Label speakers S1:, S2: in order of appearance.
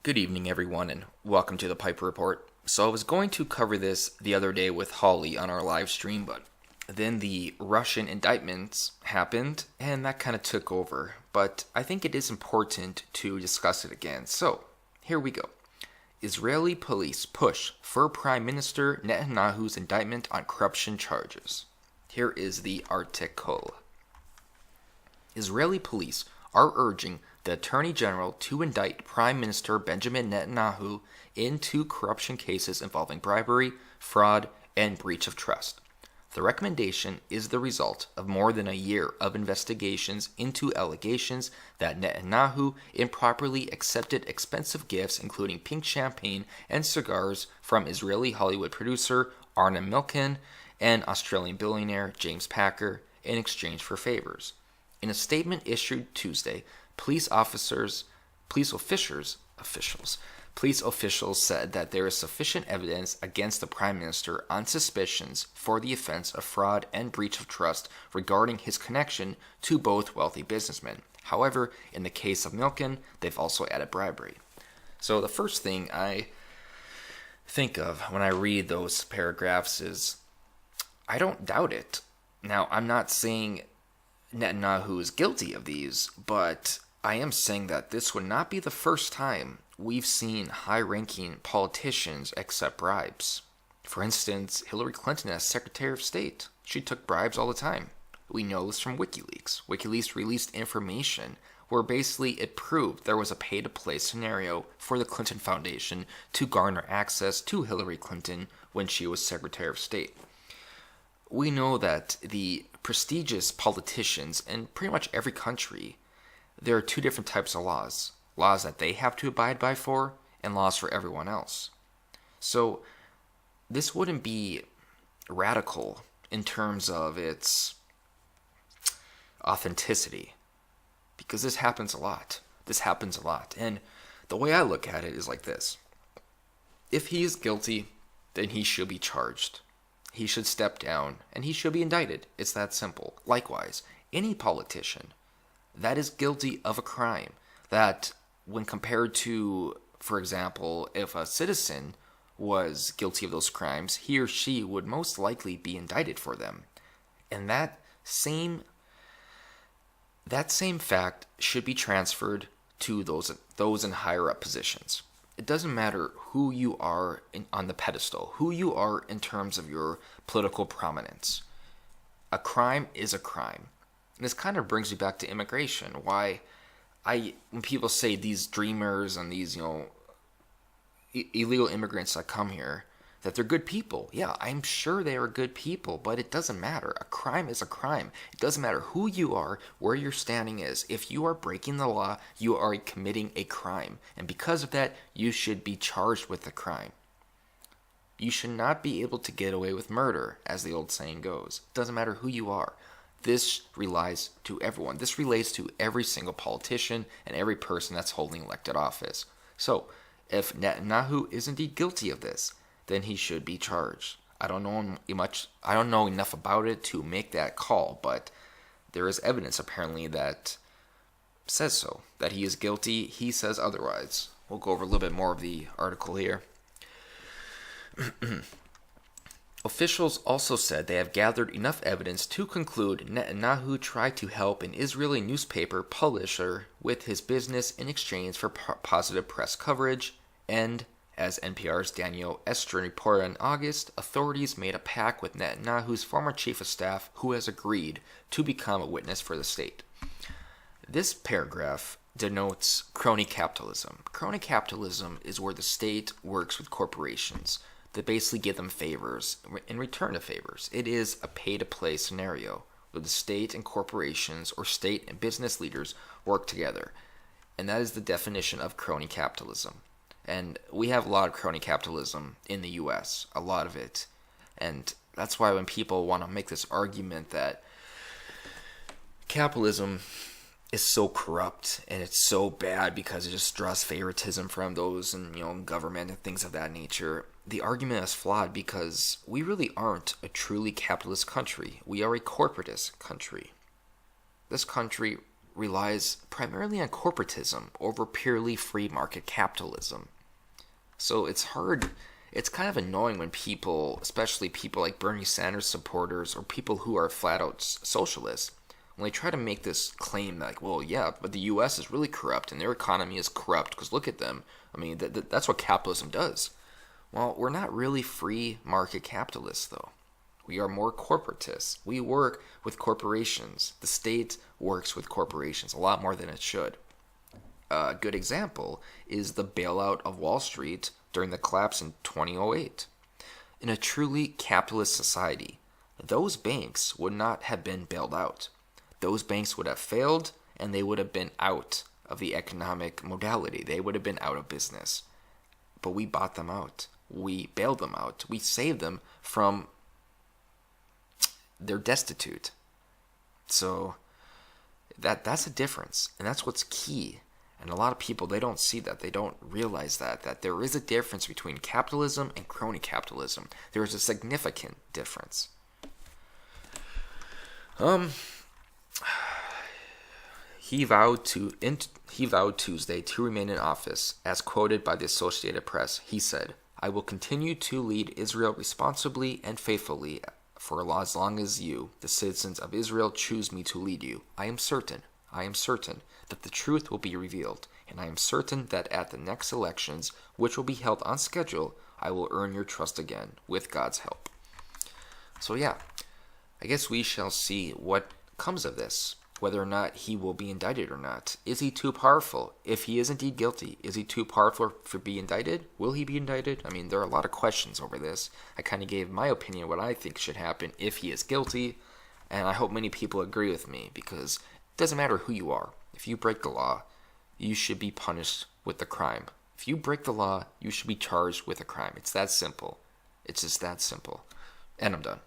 S1: Good evening, everyone, and welcome to the Piper Report. So I was going to cover this the other day with Holly on our live stream, but then the Russian indictments happened, and that kind of took over. But I think it is important to discuss it again. So here we go. Israeli police push for Prime Minister Netanyahu's indictment on corruption charges. Here is the article. Israeli police are urging the Attorney General to indict Prime Minister Benjamin Netanyahu in two corruption cases involving bribery, fraud, and breach of trust. The recommendation is the result of more than a year of investigations into allegations that Netanyahu improperly accepted expensive gifts, including pink champagne and cigars, from Israeli Hollywood producer Arna Milken and Australian billionaire James Packer in exchange for favors. In a statement issued Tuesday, police officials said that there is sufficient evidence against the Prime Minister on suspicions for the offense of fraud and breach of trust regarding his connection to both wealthy businessmen. However, in the case of Milken, they've also added bribery. So the first thing I think of when I read those paragraphs is, I don't doubt it. Now, I'm not saying Netanyahu is guilty of these, but I am saying that this would not be the first time we've seen high-ranking politicians accept bribes. For instance, Hillary Clinton as Secretary of State. She took bribes all the time. We know this from WikiLeaks. WikiLeaks released information where basically it proved there was a pay-to-play scenario for the Clinton Foundation to garner access to Hillary Clinton when she was Secretary of State. We know that the prestigious politicians in pretty much every country, there are two different types of laws. Laws that they have to abide by for, and laws for everyone else. So this wouldn't be radical in terms of its authenticity, because this happens a lot. And the way I look at it is like this. If he is guilty, then he should be charged. He should step down, and he should be indicted. It's that simple. Likewise, any politician that is guilty of a crime, that when compared to, for example, if a citizen was guilty of those crimes, he or she would most likely be indicted for them. And that same fact should be transferred to those in higher up positions. It doesn't matter who you are on the pedestal, who you are in terms of your political prominence. A crime is a crime. And this kind of brings me back to immigration. When people say these dreamers and these, illegal immigrants that come here, that they're good people. Yeah, I'm sure they are good people, but it doesn't matter. A crime is a crime. It doesn't matter who you are, where your standing is. If you are breaking the law, you are committing a crime. And because of that, you should be charged with the crime. You should not be able to get away with murder, as the old saying goes. It doesn't matter who you are. This relies to everyone. This relates to every single politician and every person that's holding elected office. So, if Netanyahu is indeed guilty of this, then he should be charged. I don't know enough about it to make that call, but there is evidence apparently that says so, that he is guilty. He says otherwise. We'll go over a little bit more of the article here. Officials also said they have gathered enough evidence to conclude Netanyahu tried to help an Israeli newspaper publisher with his business in exchange for positive press coverage, and as NPR's Daniel Estrin reported in August, authorities made a pact with Netanyahu's former chief of staff, who has agreed to become a witness for the state. This paragraph denotes crony capitalism. Crony capitalism is where the state works with corporations that basically give them favors in return of favors. It is a pay-to-play scenario where the state and corporations or state and business leaders work together. And that is the definition of crony capitalism. And we have a lot of crony capitalism in the U.S., a lot of it. And that's why when people want to make this argument that capitalism is so corrupt and it's so bad because it just draws favoritism from those in government and things of that nature, the argument is flawed because we really aren't a truly capitalist country. We are a corporatist country. This country relies primarily on corporatism over purely free market capitalism. So it's kind of annoying when people, especially people like Bernie Sanders supporters or people who are flat out socialists, when they try to make this claim like, well, yeah, but the U.S. is really corrupt and their economy is corrupt because look at them. I mean, that's what capitalism does. Well, we're not really free market capitalists, though. We are more corporatists. We work with corporations. The state works with corporations a lot more than it should. A good example is the bailout of Wall Street during the collapse in 2008. In a truly capitalist society, those banks would not have been bailed out. Those banks would have failed and they would have been out of the economic modality. They would have been out of business. But we bought them out. We bailed them out. We saved them from they're destitute. So that's a difference, and that's what's key. And a lot of people, they don't see that. They don't realize that there is a difference between capitalism and crony capitalism. There is a significant difference. He vowed Tuesday to remain in office, as quoted by the Associated Press. He said, "I will continue to lead Israel responsibly and faithfully for as long as you, the citizens of Israel, choose me to lead you. I am certain that the truth will be revealed, and I am certain that at the next elections, which will be held on schedule, I will earn your trust again, with God's help." So yeah, I guess we shall see what comes of this, whether or not he will be indicted or not. Is he too powerful? If he is indeed guilty, is he too powerful to be indicted? Will he be indicted? I mean, there are a lot of questions over this. I kind of gave my opinion what I think should happen if he is guilty, and I hope many people agree with me, because it doesn't matter who you are. If you break the law, you should be punished with the crime. If you break the law, you should be charged with a crime. It's that simple. It's just that simple. And I'm done.